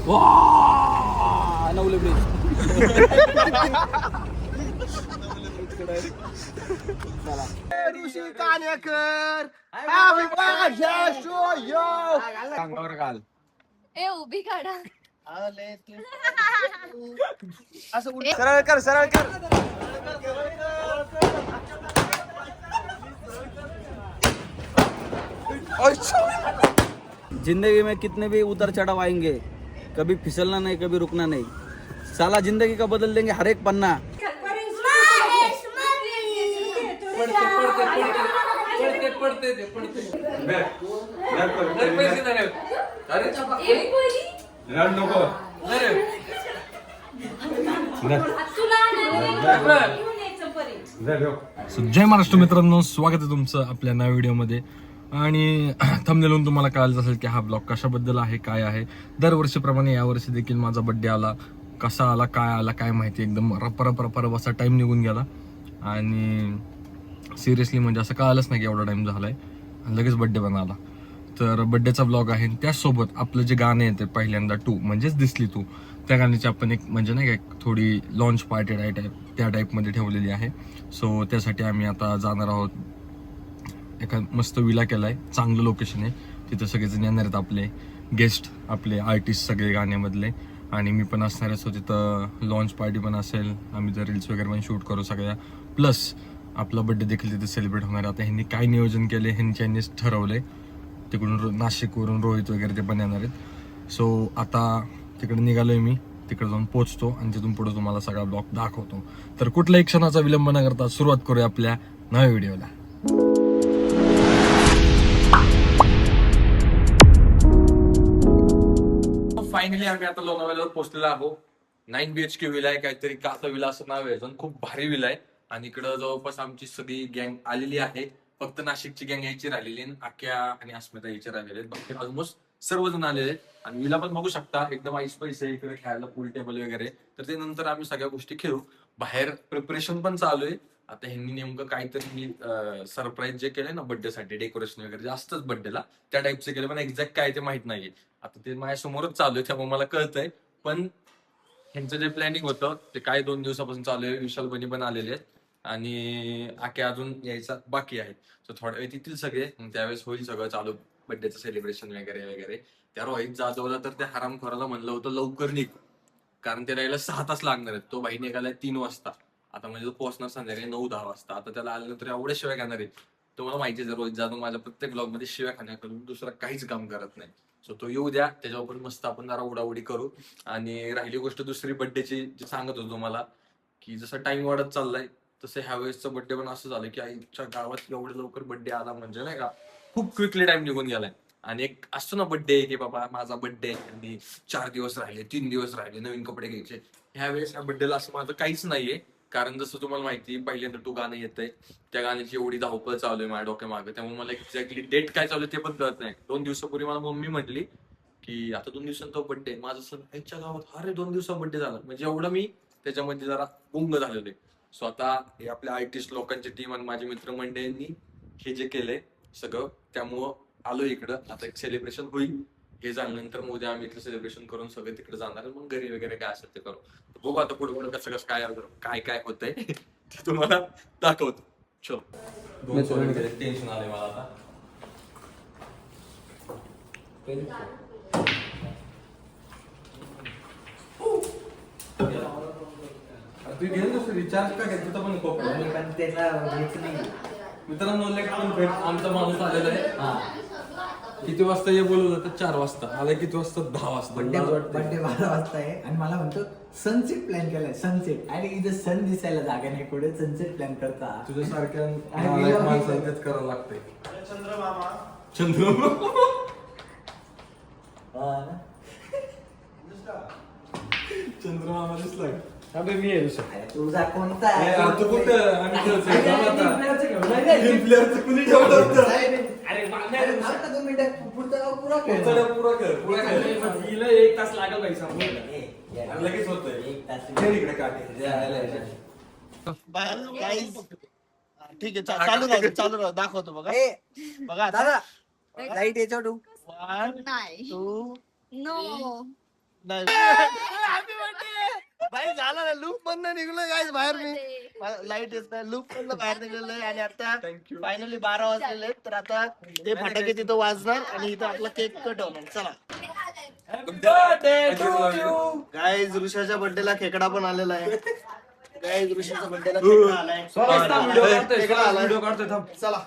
वाह Navale bridge. Rishi Kanekar happy birthday to you. अंगावर घाल. ए उभी काढा. सरळ कर सरळ कर. जिंदगी में कितने भी उतर चढ़ाव आएंगे, कभी फिसलना नहीं, कभी रुकना नहीं. साला जिंदगी का बदल देंगे हर एक पन्ना. जय महाराष्ट्र मित्रांनो, स्वागत आहे तुमचं आपल्या नव्या व्हिडिओमध्ये. आणि थंबनेलवरून तुम्हाला कळालंच असेल की हा ब्लॉग कशाबद्दल आहे, काय आहे. दरवर्षीप्रमाणे यावर्षी देखील माझा बड्डे आला. कसा आला काय माहिती, एकदम रप असा टाइम निघून गेला. आणि सिरियसली म्हणजे असं कळालंच नाही की एवढा टाइम झालाय, लगेच बड्डे पण आला. तर बड्डेचा ब्लॉग आहे. त्याचसोबत आपलं जे गाणं येते पहिल्यांदा 2 म्हणजेच दिसली तू, त्या गाण्याची आपण एक म्हणजे नाही का थोडी लॉन्च पार्टी त्या टाईपमध्ये ठेवलेली आहे. सो त्यासाठी आम्ही आता जाणार आहोत. एका मस्त विला केलाय, चांगलं लोकेशन आहे. तिथं सगळेजण येणार आहेत, आपले गेस्ट, आपले आर्टिस्ट सगळे गाण्यामधले. आणि मी पण असणार आहे. सो तिथं लॉन्च पार्टी पण असेल, आम्ही जर रील्स वगैरे पण शूट करू सगळ्या. प्लस आपला बड्डे देखील तिथे सेलिब्रेट होणार आहे. आता ह्यांनी काय नियोजन केले ह्यांनीच ठरवलंय. तिकडून नाशिकवरून रोहित वगैरे ते पण येणार आहेत. सो आता तिकडे निघालोय मी, तिकडे जाऊन पोहोचतो आणि तिथून पुढे तुम्हाला सगळा ब्लॉग दाखवतो. तर कुठल्याही क्षणाचा विलंब न करता सुरुवात करूया आपल्या नव्या व्हिडिओला. फायनली आम्ही आता लोणावळ्यावर पोहोचलेलो आहोत. 9 BHK विला आहे, काहीतरी कासा विला असं नाव आहे. खूप भारी विला आहे. आणि इकडं जवळपास आमची सगळी गँग आलेली आहे. फक्त नाशिकची गँग यायची राहिलेली, आक्या आणि अस्मिता यायचे राहिलेले. बाकी ऑलमोस्ट सर्वजण आलेले. आणि विला पण बघू शकता, एकदम आईस पैसे इकडे खेळायला पूल टेबल वगैरे. तर ते नंतर आम्ही सगळ्या गोष्टी खेळू. बाहेर प्रिपरेशन पण चालू आहे. आता ह्यांनी नेमकं काहीतरी सरप्राईज जे केलंय ना बर्थडेसाठी, डेकोरेशन वगैरे जास्तच बर्थडेला त्या टाईपचं केलं, पण एक्झॅक्ट काय ते माहित नाहीये. आता ते माझ्यासमोरच चालू आहे, त्यामुळे मला कळतंय. पण ह्यांचं जे प्लॅनिंग होतं ते काय 2 दिवसापासून चालू आहे. विशाल बनी पण आलेले आहेत आणि आके अजून यायचा बाकी आहे. सो थोड्या वेळ येतील सगळे, त्यावेळेस होईल सगळं चालू बर्थडेचं सेलिब्रेशन वगैरे वगैरे. त्या रोहित जाधवला तर त्या हरामखोराला म्हणलं होतं लवकर निघ, कारण त्याला यायला 6 तास लागणार आहेत. तो बाई निघालाय 3 वाजता. आता म्हणजे तो पोहोचणार संध्याकाळी 9-10 वाजता. आता त्याला आल्यानंतर एवढ्या शिवाय खाणार आहे. तुम्हाला माहिती आहे, रोहित जाधव माझ्या प्रत्येक ब्लॉग मध्ये शिवाय खाण्याकडून दुसरं काहीच काम करत नाही. सो तो येऊ द्या, त्याच्यावर पण मस्त आपण जरा उडाउडी करू. आणि राहिली गोष्ट दुसरी बर्थडेची, जे सांगत होतो तुम्हाला की जसं टाइम वाढत चाललाय तसं ह्या वेळेसचं बर्थडे पण असं झालं की आईच्या गावात एवढं लवकर बर्थडे आला म्हणजे नाही का, खूप क्विकली टाइम निघून गेलाय. आणि एक असतो ना बर्थडे की बाबा माझा बर्थडे आणि 4 दिवस राहिले, 3 दिवस राहिले, नवीन कपडे घ्यायचे. ह्या वेळेस ह्या बर्थडेला असं माझं काहीच नाहीये. कारण जसं तुम्हाला माहिती, पहिल्यांदा 2 गाणं येतंय, त्या गाण्याची एवढी धावपळ चालू आहे माझ्या डोक्या मागे. त्यामुळे मला एक्झॅक्टली डेट काय चालू आहे ते पण कळत नाही. 2 दिवसापूर्वी मला मम्मी म्हटली की आता 2 दिवसांत तो बर्थडे. माझं सण आईच्या गावात, अरे 2 दिवसात बर्थडे झाला म्हणजे एवढं मी त्याच्यामध्ये जरा गुंग झालेलो आहे. सो आता हे आपल्या आर्टिस्ट लोकांची टीम आणि माझे मित्रमंडळींनी हे जे केलंय सगळं, त्यामुळं आलो इकडं. आता एक सेलिब्रेशन होईल, हे झाल्यानंतर मग उद्या आम्ही इथलं सेलिब्रेशन करून सगळे तिकडे जाणार. मग घरी वगैरे काय असेल ते करू. बघू आता पुढे कसं काय काय होतंय ते तुम्हाला दाखवतो. चलो, टेन्शन आलंय मला आता. तू घेऊन दुसरं रिचार्ज का घेत पण मित्रांनो, आमचा माणूस आलेला आहे. किती वाजता ये बोलवलं तर 4 वाजता आला. किती वाजता? 10 वाजता. बर्थडे 12 वाजता आहे आणि मला म्हणतो सनसेट प्लॅन केलाय. सनसेट आणि इथं सन दिसायला जागा नाही, पुढे सनसेट प्लॅन करता. तुझ्यासारख्या माणसाला तेच करावं लागतंय. चंद्रमामा दिसला. अबे मी आहे दुसरा. तुझा कोणता आहे? तू कुठं? आम्ही प्लेअरचं कुणी ठेवलं होतं? पुरा कर. हिला 1 तास लागल पैसा लगेच होतंय. इकडे काटे. ठीक आहे, चालू राहू दाखवतो. बघा बघा दादा, लाईट याच्यावर ठेवू. नाही. 2 नो. नाही भाई झालं ना लूप मधनं निघलोय गाईज बाहेर मी लाईट येत नाही लूप मधनं बाहेर निघलोय आणि आता फायनली 12 वाजलेले आहेत. तर आता ते फटाके तिथं वाजणार आणि इथं आपला केक कट होणार. चला गाईज ऋषाच्या बर्थडेला खेकडा पण आलेला आहे. गाईज ऋषाच्या बर्थडेला खेकडा आलाय. खेकडा आलाय. चला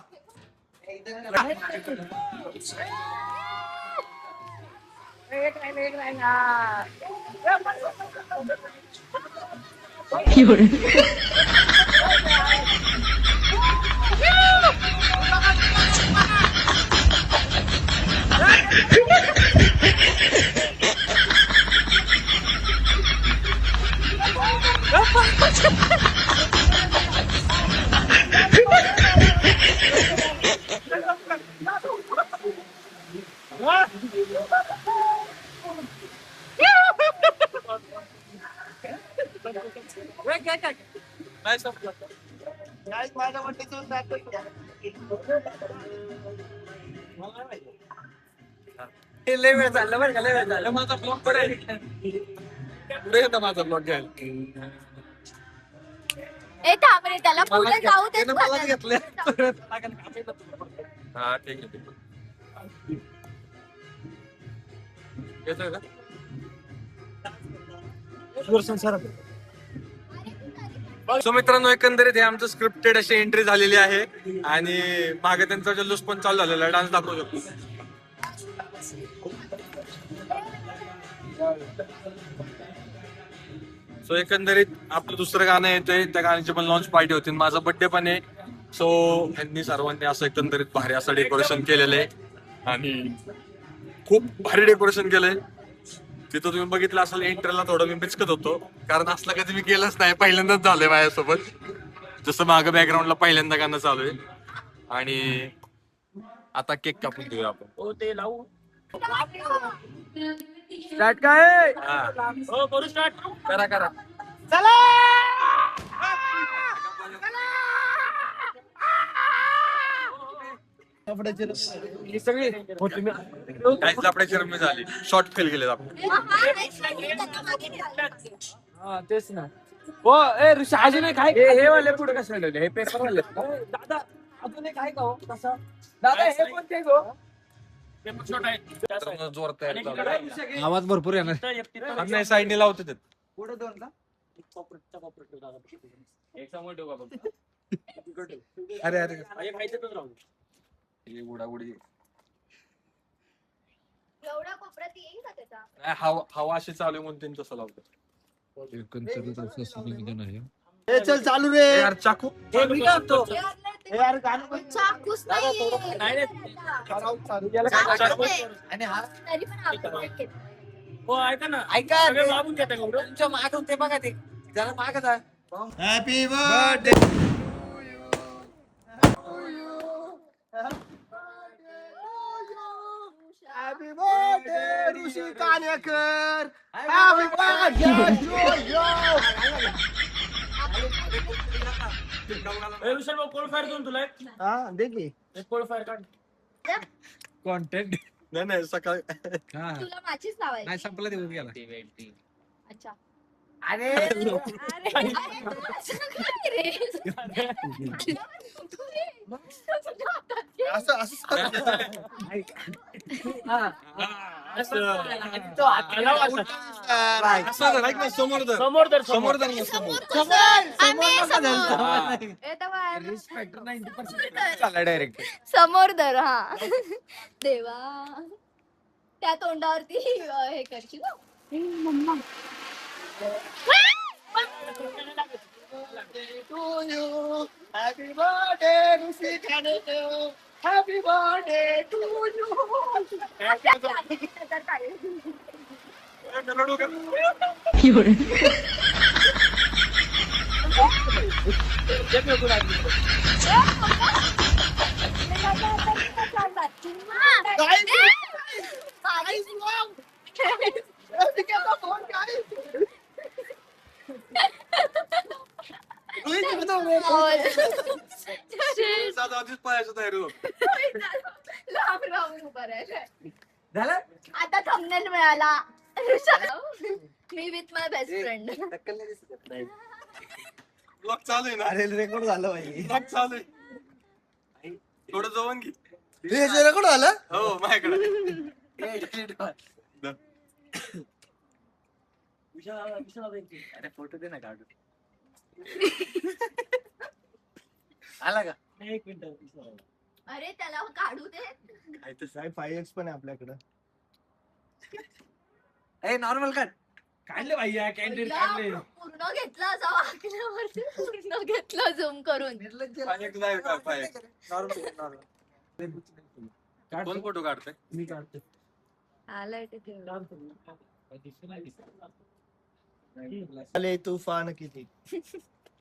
गाईज माझ्या बर्थडेचं लय वेळ झाला बरं का, लय वेळ झाला. माझा ब्लॉग पण आहे पुढे येतं माझा ब्लॉग घ्यायला. ए थांब रे त्याला पुढे जाऊ दे. त्यानं मलाच घेतलं. हा ठीक आहे ठीक आहे. येतोय का? सो मित्रांनो एकंदरीत हे आमचं स्क्रिप्टेड अशी एंट्री झालेली आहे आणि मागे त्यांचा जल्लोष पण चालू झालेला आहे. डान्स दाखवू शकतो. सो एकंदरीत आपलं दुसरं गाणं येतंय. त्या गाण्याची पण लॉन्च पार्टी होती. माझा बर्थडे पण आहे. सो यांनी सर्वांनी असं एकंदरीत भारी असं डेकोरेशन केलेलं आहे आणि खूप भारी डेकोरेशन केलंय. तिथं तुम्ही बघितलं असेल एंट्रीला थोडं मी बिचकत होतो कारण असलं कधी मी केलंच नाही. पहिल्यांदाच झालंय माझ्यासोबत. जसं मागं बॅकग्राऊंडला पहिल्यांदा गाणं चालू आहे आणि आता केक कापून घेऊया आपण. ते लावू स्टार्ट काय करू स्टार्ट करा करा. चला सगळी काही लापड्याची रम्मी झाली. शॉर्ट फेल गेले आपण. हा तेच ना. हो ए ऋषी अजून एक आहे. हे वाले पुढे कसं ठेवले हे पेपर वाले दादा अजून एक आहे का हो तसा दादा हे पण ते गो जोर तयार चालू आहे. आवाज भरपूर येणार. आम्ही साईडने लावतो ते. पुढे दोन का एक समोर ठेवू का अरे अरे उडाउडी एवढा कोपऱ्यात येईल का त्याचा? हवा अशी चालू आहे म्हणून त्यांनी तसं लावतो. चल चालू रे यार चाकू यार गाणं पण चाकूच नाहीये. चाकूच आहे. आणि हा तरी पण आपण break केलं. ऐका तुमच्या मागून ते बघा ते जरा माग जा. Happy birthday happy birthday Rishi Kanekar happy birthday हा दे की कॉन्टेंट नाही नाही सकाळी तुला माचीच लावायची. नाही संपला दिवस गेला. अच्छा. अरे अरे तू असं काय रे? तू रे. असं असं समोर धर. समोर दर समोर धर ना, समोर. डायरेक्ट समोर धर. हा देवा त्या तोंडावरती हे करशील ना. मम्मा happy birthday Rishi Kanekar happy birthday to you आधीच पळायचं तयारी होत. लांब राहून करायला. झालं आता थंबनेल मिळाला. Me with my best friend. Blog चालू आहे ना. अरे रेकॉर्ड झालं पाहिजे. ब्लॉग चालू आहे. थोडं जवळ घे. रेकॉर्ड झालं. हो माझ्याकडे. अरे फोटो दे ना काढून. आला का? एक मिनिट. अरे त्याला काढू दे. 5x पण आहे आपल्याकडं. ए नॉर्मल काढ. काढले भैया कॅन्टीन काढले. पूर्ण घेतला असा वाकल्यावरती पूर्ण घेतला झूम करून. कोण फोटो काढतोय? मी काढतो. आलाय तिथे. आले तुफान किती.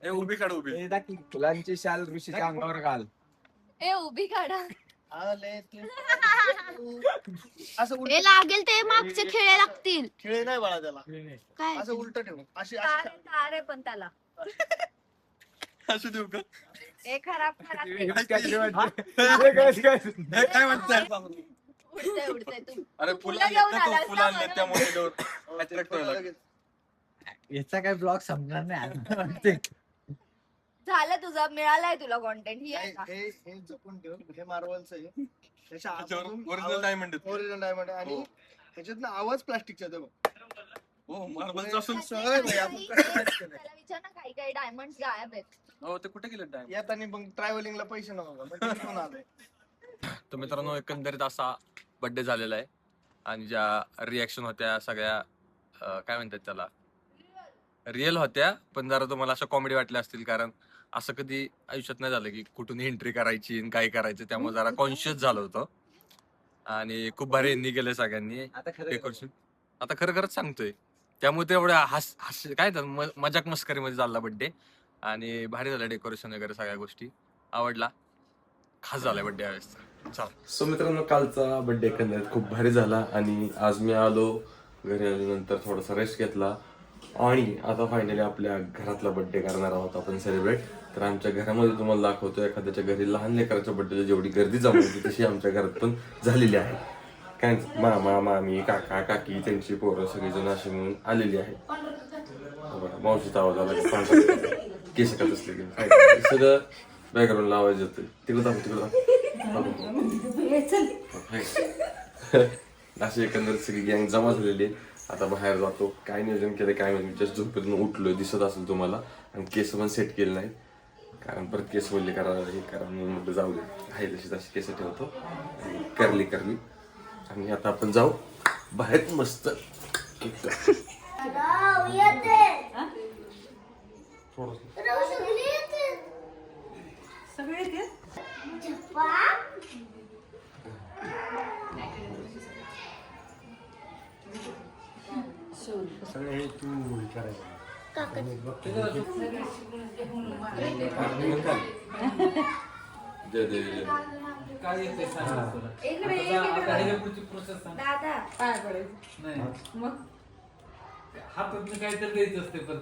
ए उभी काढ उभी. ए, दाखव. फुलांची शाल ऋषीच्या अंगावर घाल. ए उभी काढा. आले असं हे लागेल ते मागचे खेळे लागतील. खेळे नाही बाळा त्याला. काय असं उलट ठेव. अशी तारे पण त्याला. असू देऊ का? हे खराब खराब काय वाटतंय? उडतंय उडतंय तू. अरे फुलं घेऊन आलास फुलं ना आणले मला त्यामुळे लगेच. याचा काय ब्लॉग समजणार नाही. झालं तुझा मिळालाय तुला कॉन्टेंट. ही आहे का? हे जपून ठेव. हे मार्वलचं आहे. त्याच्या ओरिजिनल डायमंड ओरिजिनल डायमंड आणि ह्याच्यातनं आवाज प्लास्टिकचा देव. हो मार्बलचा असून सगळं नाही आपण त्याला विचार ना काही काही डायमंड गायब आहेत. हो ते कुठे गेले डायमंड? यात आणि मग ट्रॅव्हलिंगला पैसे नव्हते आले. तर मित्रांनो एकंदरीत असा बर्थडे झालेला आहे आणि ज्या रिॲक्शन होत्या सगळ्या काय म्हणतात त्याला रिअल होत्या, पण जरा तुम्हाला अशा कॉमेडी वाटल्या असतील, कारण असं कधी आयुष्यात नाही झालं की कुठून एंट्री करायची आणि काय करायचं, त्यामुळे जरा कॉन्शियस झालं होतं आणि खूप भारी यांनी केलं सगळ्यांनी डेकोरेशन. आता खरं खरंच सांगतोय, त्यामुळे ते एवढ्या काय मजाक मस्करीमध्ये झाला बर्थडे आणि भारी झालं डेकोरेशन वगैरे सगळ्या गोष्टी. आवडला, खास झालाय बर्थडे यावेळेस. सो मित्रांनो कालचा बर्थडे एकंदरीत खूप भारी झाला आणि आज मी आलो घरी आल्यानंतर थोडासा रेस्ट घेतला आणि आता फायनली आपल्या घरातला बर्थडे करणार आहोत आपण सेलिब्रेट. तर आमच्या घरामध्ये तुम्हाला दाखवतो, एखाद्याच्या घरी लहान लेकराच्या बर्थडेला जेवढी गर्दी जमवली तशी आमच्या घरात पण झालेली आहे. काय मामा मामी काका काकी त्यांची पोरं सगळेजण अशी म्हणून आलेली आहे. मावशीचा आवाज आला केस कात असले की सगळं बॅकग्राऊंडला आवाज येतोय. तिकडं अशी एकंदरीत सगळी गँग जमा झालेली आहे. आता बाहेर जातो, काय नियोजन केलं काय माहिती, जस्ट झोपेतून उठलोय दिसत असेल तुम्हाला. आणि केस पण सेट केले नाही, कारण परत केस बोलले करायला हे करा म्हणून म्हटलं जाऊ दे, आहे तशी केस ठेवतो आणि करली आणि आता आपण जाऊ बाहेर मस्त हातात काहीतरी द्यायचं असते पण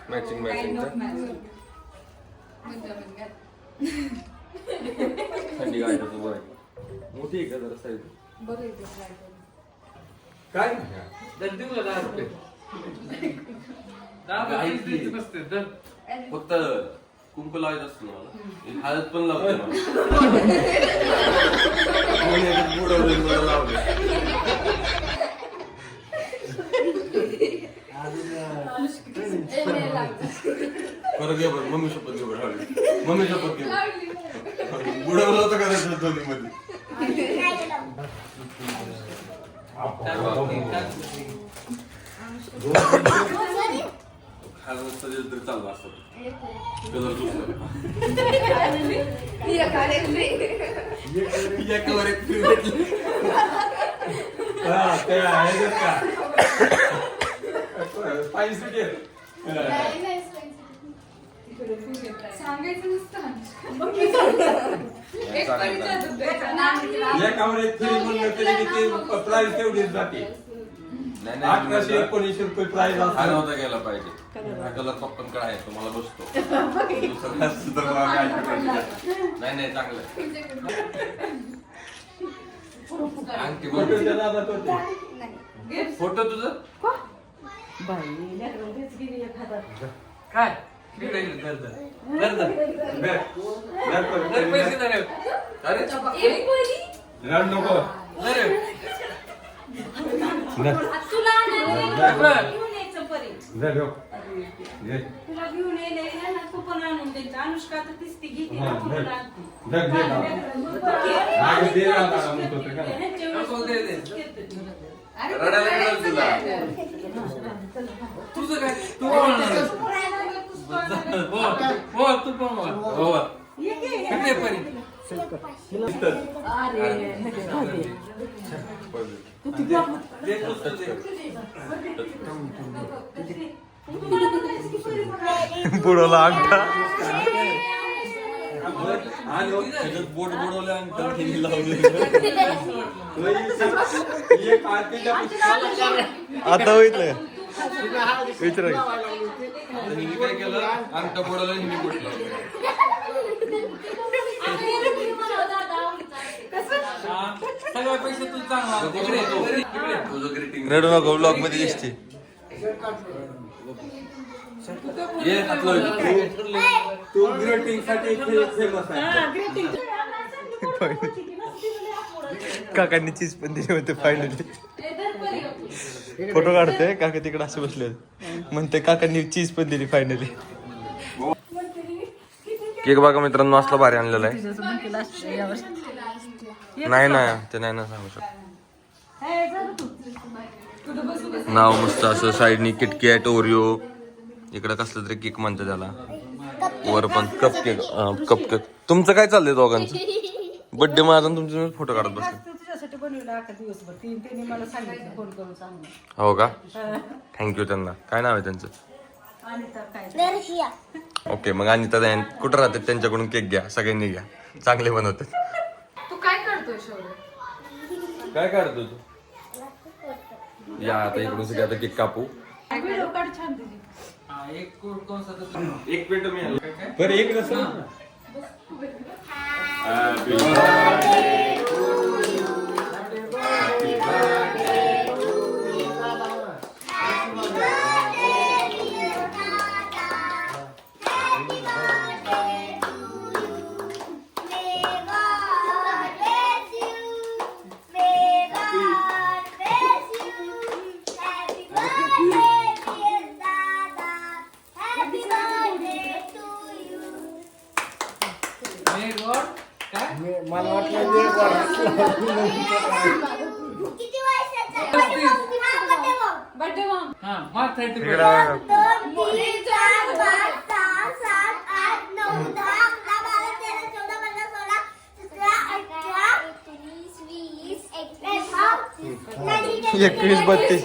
मॅचिंग थंडी गाडी बरं मोठी आहे का जरा साईड काय फक्त कुंकू लावायचं असतं मला, हळद पण लावते मला लावले. बरं घे बरं, मम्मी शपथ घे बरं, मम्मी शपथ घे. बुडवलं होतं करायचं दोन्हीमध्ये. खायला सजेल तरी चाललं असतं कलर सांगायचं नसतं या कमरेत फ्री म्हणलं तरी किती प्राइस तेवढीच जाते. 1800-1900 प्राइस हा असतो. नव्हता गेला पाहिजे. हा कलर पक्कन काय आहे तुम्हाला बसतो. दुसरं असतं तर मला काय करायचं. नाही चांगलं आहे. आणखी बोल. फोटो त्याला जात होते. फोटो तुझं काय इकडे इकडे, धर, धर. धर, धर. धर, पैसे धर. अरे रड नको. धर. तुला घेऊन यायचं परी. धर, हो. घे. तुला घेऊन यायला ना तू पण आणून द्यायचं. अनुष्का तर तीच ती घेते हा, ना, धर. तू आणते. धर, दे ना. अगं, दे ना आता म्हणत होते का? नको, दे, दे. रडायला गेलं तुला. तुझं काय तू बोलणार. हो तू पण बोल. हो किती परी दे पुस्तक दे. बुडवला अंगठा आणि त्याच्यात बोट बुडवलं आणि त्याला ठेवी लावली. एक आरतीच्या आता होईल विचार हिने काय केलं अंगठा बुडवलं आणि हिने बोट लावलं. सगळ्यापेक्षा तू चांगला इकडे इकडे तुझं ग्रीटिंग रडू नको ब्लॉग मध्ये दिसते. ये हातलं तू ग्रेटिंग साठी फेमस आहे. काकांनी चीज पण दिली होते फायनली. फोटो काढते काका तिकडे असं बसले म्हणते काकांनी चीज पण दिली फायनली. केक बघा मित्रांनो असला भारी आणलेला आहे. नाही ते नाही ना सांगू शकत. नाव मस्त असं साईडनी किटकॅट ओरिओ इकडे कसलं तरी केक म्हणतं त्याला. वर पण कप केक. तुमचं काय चाललंय दोघांचं? बर्थडे माझा तुमचे फोटो काढत बसले. तुझ्यासाठी बनवलं अख्खा दिवसभर. त्यांनी मला सांगितलं फोन करून सांगून. हो का? थँक्यू त्यांना. काय नाव आहे त्यांचं? आणि तर काय ओके मग अनिता कुठं राहतात त्यांच्याकडून केक घ्या सगळ्यांनी घ्या चांगले बनवतात. तू काय करतोय शौर्य? काय काढतो तू? या आता इकडून सगळे आता केक कापू. व्हिडिओ काढ छान तुझी. एक कोणसा एक मिनिट मी आलो. बरं एक रसम. मला वाटलं किती वर्षाचा आहे? Birthday Maugham. हा मार 30 2, 3, 4, 5, 6, 7, 8, 9, 10, 11, 12, 13, 14, 15, 16, 17, 18, 19, 20, 21, 21, 32.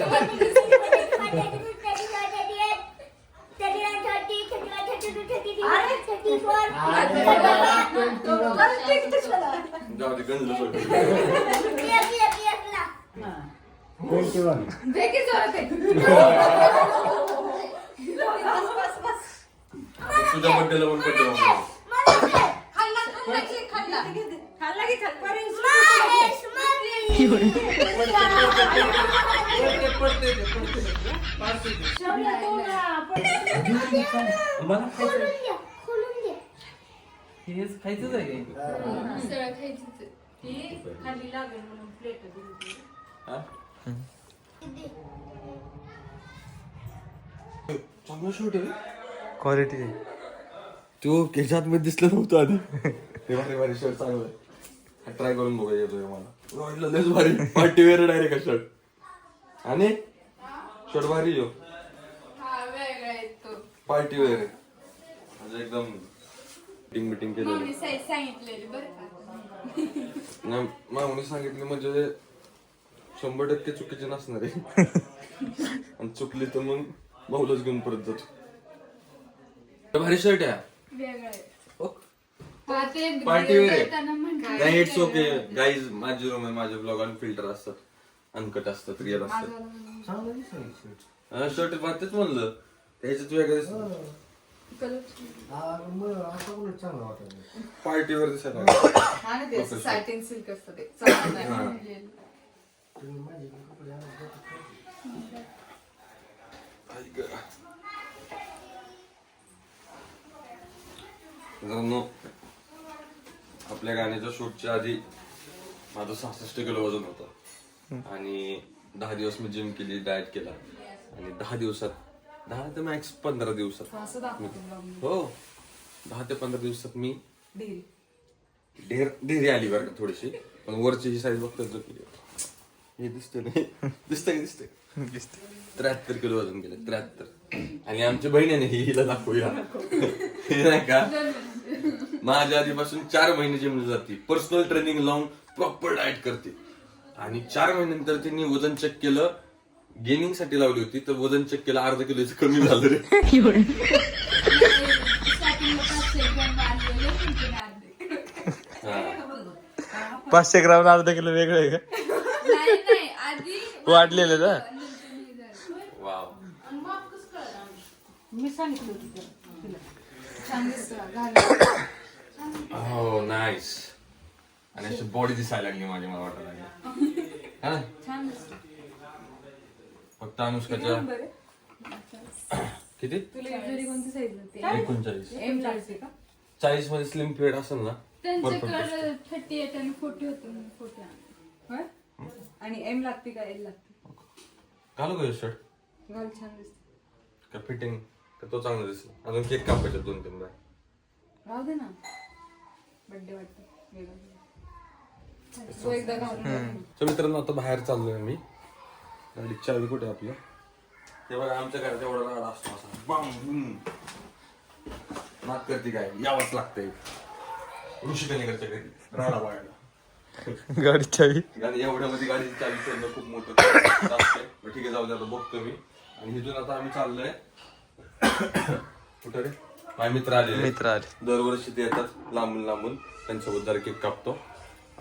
जाऊ दे गणलं सगळं. देखील जोरात आहे. तुझ्या बड्डेला पण बड्डे खाल्ला की खाल पर्यंत. हेच खायचंच आहे खाली लागेल म्हणून प्लेट दिली. चांगला शूट आहे क्वालिटी आहे. तू केसात मध्ये दिसलं नव्हतं आधी. ते भारी शर्ट चांगलं आहे. ट्राय करून बघा येतोय मला. वाटलं लयच भारी पार्टी वेअर डायरेक्ट शर्ट. आणि शर्ट भारी येऊ पार्टी वेअर आहे. म्हणजे एकदम मीटिंग केलेली. सांगितलेली बरं का. नाही मागणी सांगितली म्हणजे 100% चुकीची नसणार आहे. आणि चुकली तर मग भाऊलाच घेऊन परत जातो. भारी शर्ट आहे वेगळं आहे. ओ, हा, ते Party wear आहे. येताना म्हणतात. नाही इट्स ओके गाईज. माझी रूम आहे, माझे ब्लॉग आणि फिल्टर असतात, अनकट असतात, रिअल असतात. शर्ट तेच म्हणलं त्याच्यात वेगळं दिसतं. पार्टीवर दिसायला हा ना, ते सॅटिन सिल्क असतं ते चांगलं नाही. मित्रांनो, आपल्या गाण्याच्या शूटच्या आधी माझं 66 किलो वजन होतं आणि 10 दिवस मी जिम केली, डाएट केला आणि 10 दिवसात 10 ते मॅक्स 15 दिवसात असं दाखवतो हो 10 ते 15 दिवसात मी ढील. ढेरी आली बरं का थोडीशी, पण वरची ही साईज बघतो हे दिसते नाही दिसते 73 किलो वजन गेलं 73. आणि आमच्या बहिणीने हिला दाखवूया हे नाही का माझ्या आधीपासून 4 महिने जिमला जाते, पर्सनल ट्रेनिंग लावून प्रॉपर डाएट करते आणि 4 महिन्यानंतर तिने वजन चेक केलं, गेनिंग साठी लावली होती तर वजन चेक केलं अर्धा किलोचं कमी झालं रे. स्टार्टिंगला 500 ग्रॅम वाढलेले, नंतर अर्धे. 500 ग्राम अर्धा किलो वेगळं आहे का? नाही आधी वाढलेलं ना. नंतर हे झालं. वाव. मी सांगितलं होतं तिला. छान दिसतं घालून. हो नाईस. आणि अशी बॉडी दिसायला लागली माझी, मला वाटायला लागली हा? छान दिसतं. फक्त अनुष्काच्या किती तुला युजली कोणती साईज होती? 39 एम लागते का? 40 मध्ये स्लिम फिट असेल ना त्यांच्याकडे 38 आणि 40 होतं, 40 आणलं. होय? आणि एम लागते का एल लागते? घालू का शर्ट घाल, छान दिसते. का फिटिंग का तो चांगला दिसला. अजून केक कापायचे 2-3 बाय. राहू दे ना, बर्थडे वाटतं वेगळं. तो एकदा घालून बघ. तर मित्रांनो आता बाहेर चाललोय मी. गाडी चावी कुठे आहे आपलं? ते बघा आमच्या घरात एवढा राडा असतो असा बाम बूम. नाक करते काय यावंच लागतंय ऋषिकनेकरच्या घरी राडा वाढला. गाडी चावी गाडी एवढ्यामध्ये गाडीची चावी चढणं खूप मोठं task आहे. पण ठीक आहे जाऊ दे, आता बघतो मी. आणि इथून आता आम्ही चाललोय कुठं रे? माझे मित्र आले. दरवर्षी ते येतात लांबून लांबून, त्यांच्यासोबत जरा केक कापतो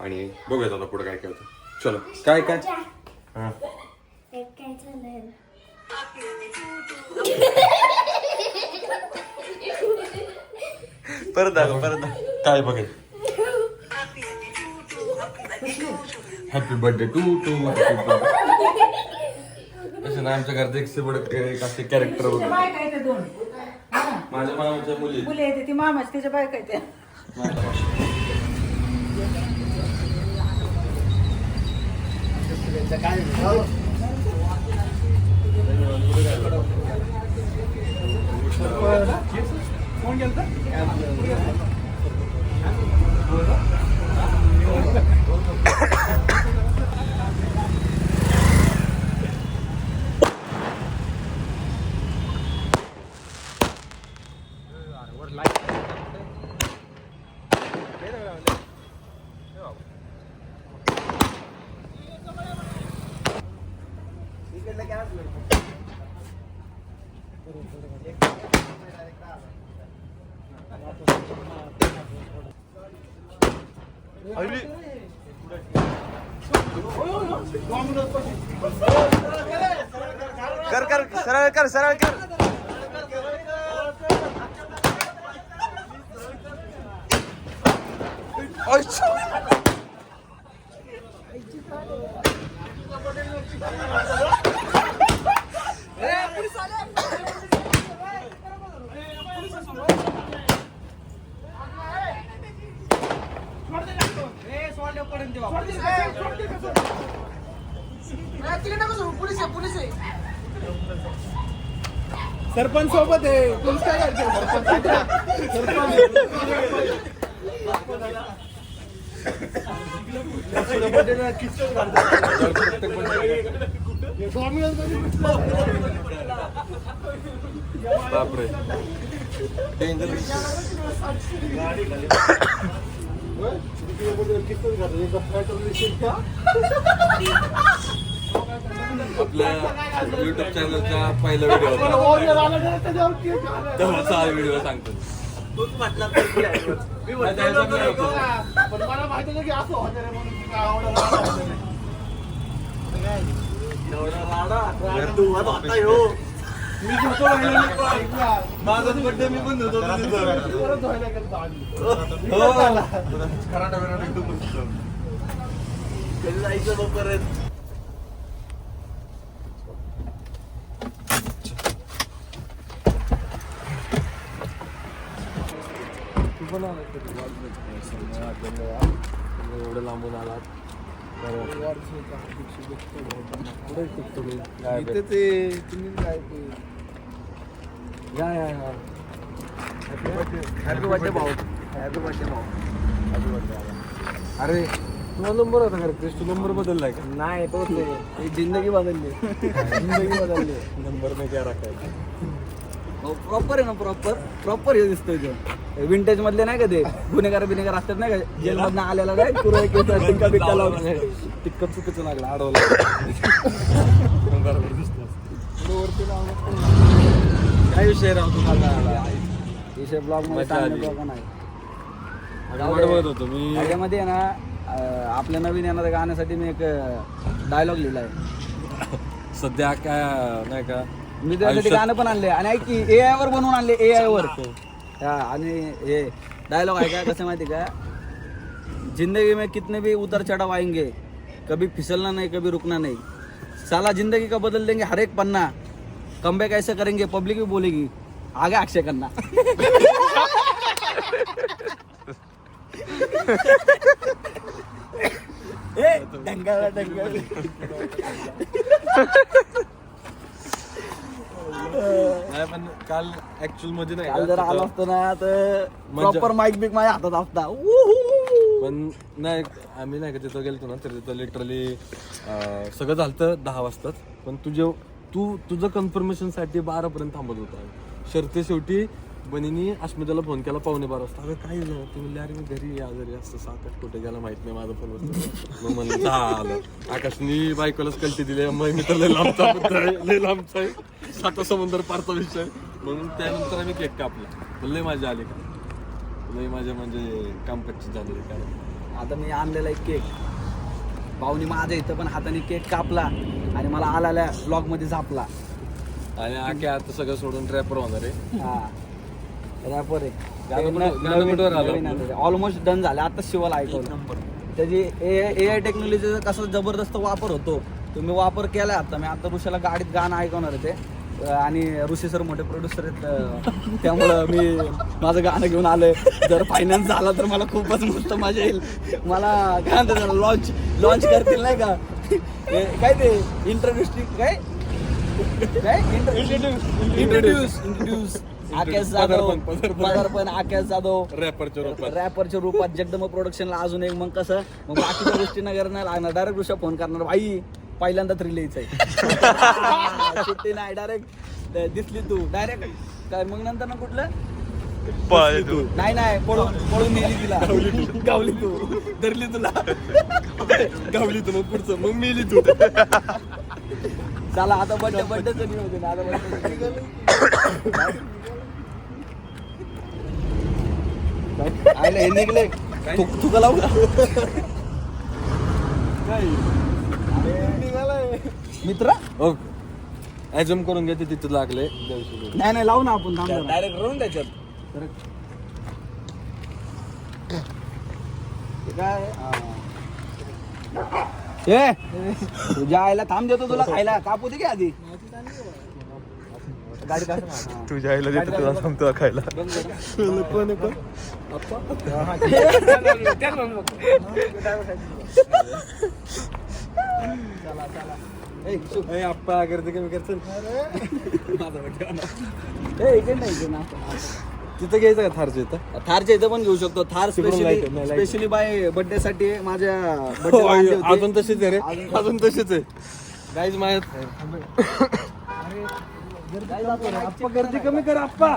आणि बघूयात आता पुढे काय काय होतं. चलो काय हा काय झालंय परत काय बघेल. हॅपी बर्थडे टू असं ना आमच्या घरात एक असे कॅरेक्टर वगैरे बायका आहेत त्या दोन. माझ्या मामाच्या मुली मुली आहेत ती मामाची, त्याच्या बायका आहेत त्या. कर सरळ कर. सरपंच सोबत आहे. पोलीस काय बापरे आपल्या युट्यूब चॅनलच्या पहिला व्हिडिओ तेव्हाचा हा व्हिडिओ सांगतो. तूच म्हटला तर मी ऐकलं. मी म्हटलं नको नको. पण मला माहिती नाही की असं होणार आहे म्हणून मी काय एवढं राडा होतं नाही. एवढा राडा तू आता ह्यो. मी होतो माझाच बड्डे मी पण होतो कधी जायचं मग परत. एवढं लांबून आलात हॅपी बर्थडे भाऊ. हॅपी बर्थडे भाऊ. अरे तुझा नंबर होता का क्रिश? तू नंबर बदललाय का? नाही तोच नाही, जिंदगी बदलली. जिंदगी बदलली. नंबर नाही काय राखायचा. प्रॉपर आहे ना, प्रॉपर हे दिसतोय तो. विंटेज मधले नाही का ते गुन्हेगार बिनेगार असतात नाही का, जेल मधनं आलेला काय टिक्का बिक्का लावला. टिक्का चुकीचं लागला अडवलं. काय विषय राहतो तुम्हाला विषय ब्लॉग मध्ये मजा आली. सांगण्याचा का नाही. वाट बघत होतो मी. त्याच्यामध्ये आहे ना आपल्या नवीन येणाऱ्या गाण्यासाठी मी एक डायलॉग लिहिलाय. सध्या काय नाही का मी त्यासाठी गाणं पण आणले आणि ऐक की AI वर बनवून आणले, AI वर. आणि हे डायलॉग आहे का कसं माहिती का, जिंदगी में कितने भी उतर चढ़ाव आएंगे, कभी फिसलना नहीं कभी रुकना नहीं, साला जिंदगी का बदल देंगे हर एक पन्ना, कमबैक ऐसे करेंगे पब्लिक भी बोलेगी आगे अक्षय खन्ना. दंगल दंगल. नाही पण काल ऍक्च्युअल मध्ये नाही काल जर का, आला असतो ना तर मजा. प्रॉपर माईक बिक माझ्या हातात असता. पण नाही आम्ही नाही का तिथं गेलतो ना तर तिथं लिटरली सगळं झालं 10 वाजताच. पण तुझं कन्फर्मेशन साठी 12 पर्यंत थांबत होतो. शर्ती शेवटी बनीनी अस्मिताला फोन केला 11:15 वाजता. अगं काय झालं? ती म्हणली अरे मी घरी आजारी असतं, सात कुठे गेला माहित नाही माझा फोन होतं. मग म्हणलं झालं. आकाशनी बायकोलाच कल्टी दिली. मग मी तर लय लांबचा मुद्दा आहे, लय लांबचा आहे, 7 समुद्र पारचा विषय. म्हणून त्यानंतर आम्ही केक कापला. लय मजा आली का, लय माझ्या म्हणजे कामपच्ची झालेली. कारण आता मी आणलेला एक केक भाऊनी माझ्या इथं पण हाताने केक कापला आणि मला आलेल्या ब्लॉग मध्ये झापला. आणि आखे आता सगळं सोडून ट्रॅपर होणार आहे. हा रॅपर गाणं कुठवर आलं? आहे ऑलमोस्ट डन झालं. आता शिवाला ऐकवलं. त्याची AI टेक्नॉलॉजीचा कसा जबरदस्त वापर होतो तुम्ही वापर केलाय. आता मी आता ऋषाला गाडीत गाणं ऐकवणार आहे ते. आणि ऋषी सर मोठे प्रोड्युसर आहेत त्यामुळं मी माझं गाणं घेऊन आलोय. जर फायनान्स झाला तर मला खूपच मस्त मजा येईल. मला काय म्हणतात लॉन्च करतील नाही का, काय ते इंट्रोड्यूस इंट्रोड्यूस आकाश जाधव, पदार्पण आकाश जाधव रॅपरच्या रूपात जगदंब प्रोडक्शनला अजून एक. मग कसं मग बाकीच्या गोष्टी न करणं लागणार, डायरेक्ट ऋषा फोन करणार, भाई पहिल्यांदा थ्रिल यायचंय. सुट्टी नाही, डायरेक्ट दिसली तू डायरेक्ट काय. मग नंतर ना कुठलं नाही पळून नेली तिला, गावली तू, धरली तुला, गावली तू. मग पुढचं मग मेली तू. चला आता बड्डे कधी होते ना. आता आयला हे निघले तुका लावू का मित्र. ऍझम करून घेते तिथं लागले. नाही लावू ना आपण डायरेक्ट रोवून त्याच्यात. काय तुझ्या आईला थांब देतो तुला खायला. कापू दे की आधी गाडी का तुझ्या आईला देतो तुला थांबतो खायला. आप्पा करते कमी करतो. तिथं घ्यायचं का थारच्या इथं? थारच्या इथं पण घेऊ शकतो. थार स्पेशली बाय बर्थडे साठी माझ्या बर्थडे अजून तशीच आहे रे, अजून तशीच आहे गाईज माहित. आप्पा गर्दी कमी कर आप्पा.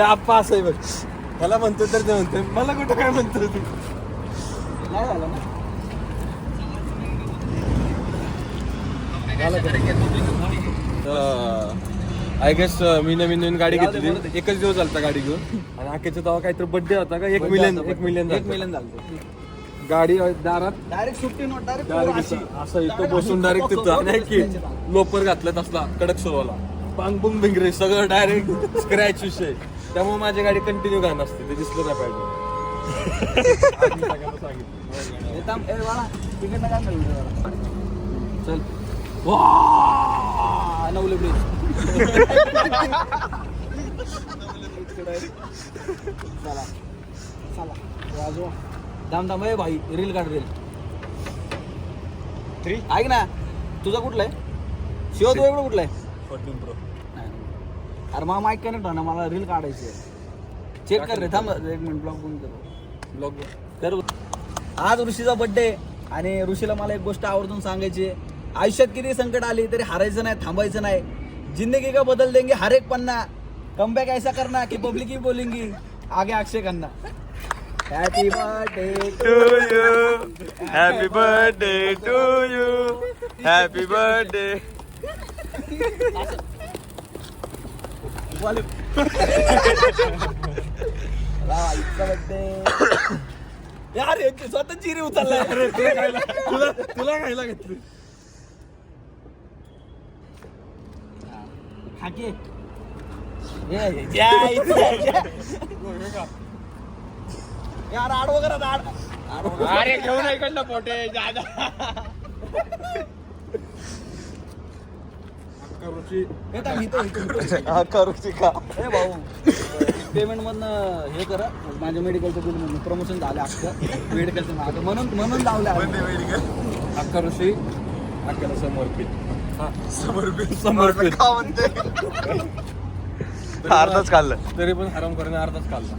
आप्पा असं आहे बघ, त्याला म्हणतो तर ते म्हणते मला कुठं काय म्हणतो तू. नाही झालं ना आय गेस मी नवीन गाडी घेतली एकच दिवस झालता गाडी घेऊन आणि आखेचा तेव्हा काहीतरी बर्थडे होता का 1 मिलियन झालं गाडी दारात डायरेक्ट सुट्टी नोट डायरेक्ट असं इथं बसून डायरेक्ट तिथं नाही की लोपर घातलं तसला कडक सोला पांग बुंग भिंगरे सगळं डायरेक्ट स्क्रॅच विषय त्यामुळे माझी गाडी कंटिन्यू घाण असते ते दिसलं नाही पाहिजे तिकडनं काय मिळलं चल वा नवले ब्रिज चला चला वाजवा थांब थांब ए भाई रील काढ रील ऐक ना तुझा कुठला आहे शिव तू एवढं कुठला आहे अरे मला माईक कनेक्ट ना मला रील काढायची आहे चेक कर रे थांब 1 मिनिट ब्लॉग बंद कर ब्लॉग कर आज ऋषीचा बर्थडे आणि ऋषीला मला एक गोष्ट आवर्जून सांगायची आहे आयुष्यात किती संकट आली तरी हारायचं नाही थांबायचं नाही जिंदगी का बदल देंगे हर एक पन्ना कमबॅक ऐसा करना की पब्लिक ही बोलेंगी आगे Akshay Khanna happy birthday to you happy birthday to you happy birthday यार यांची स्वतः चिरी उचललाय तुला खायला घेतली हाके यार आड वगैरे अरे घेऊन ऐकडलं पोटे भाऊ पेमेंट मधनं हे करा माझ्या मेडिकलचं बिल म्हणून प्रमोशन झालं अख्खं मेडिकलचं माझं म्हणून लावलं अक्का ऋषी अक्काला समर्पित अर्धच खाल्लं तरी पण हराम करून अर्धाच खाल्ला